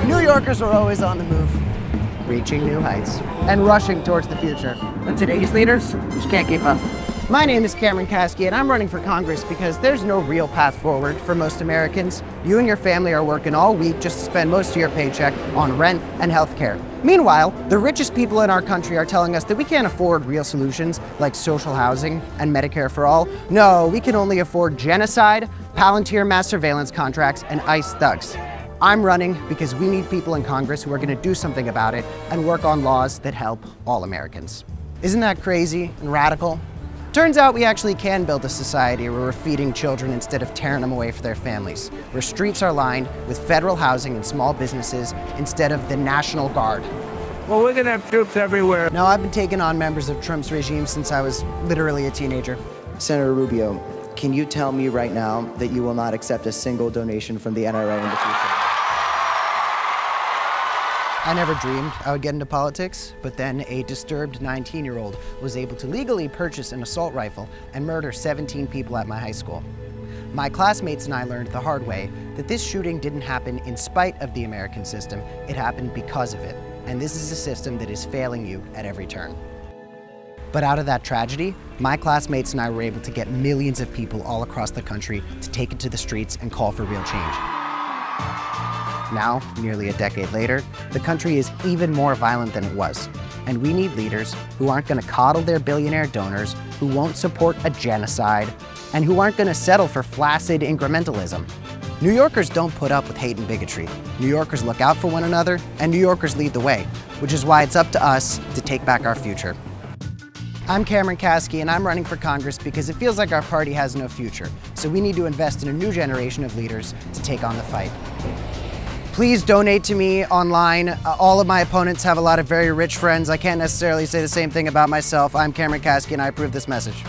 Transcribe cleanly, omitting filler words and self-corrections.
New Yorkers are always on the move, reaching new heights and rushing towards the future. But today's leaders just can't keep up. My name is Kasky, and I'm running for Congress because there's no real path forward for most Americans. You and your family are working all week just to spend most of your paycheck on rent and healthcare. Meanwhile, the richest people in our country are telling us that we can't afford real solutions like social housing and Medicare for all. No, we can only afford genocide, Palantir mass surveillance contracts, and ICE thugs. I'm running because we need people in Congress who are going to do something about it and work on laws that help all Americans. Isn't that crazy and radical? Turns out we actually can build a society where we're feeding children instead of tearing them away from their families, where streets are lined with federal housing and small businesses instead of the National Guard. Well, we're gonna have troops everywhere. Now, I've been taking on members of Trump's regime since I was literally a teenager. Senator Rubio, can you tell me right now that you will not accept a single donation from the NRA in the future? I never dreamed I would get into politics, but then a disturbed 19-year-old was able to legally purchase an assault rifle and murder 17 people at my high school. My classmates and I learned the hard way that this shooting didn't happen in spite of the American system, it happened because of it. And this is a system that is failing you at every turn. But out of that tragedy, my classmates and I were able to get millions of people all across the country to take it to the streets and call for real change. Now, nearly a decade later, the country is even more violent than it was. And we need leaders who aren't going to coddle their billionaire donors, who won't support a genocide, and who aren't going to settle for flaccid incrementalism. New Yorkers don't put up with hate and bigotry. New Yorkers look out for one another, and New Yorkers lead the way, which is why it's up to us to take back our future. I'm Kasky, and I'm running for Congress because it feels like our party has no future, so we need to invest in a new generation of leaders to take on the fight. Please donate to me online. All of my opponents have a lot of very rich friends. I can't necessarily say the same thing about myself. I'm Kasky, and I approve this message.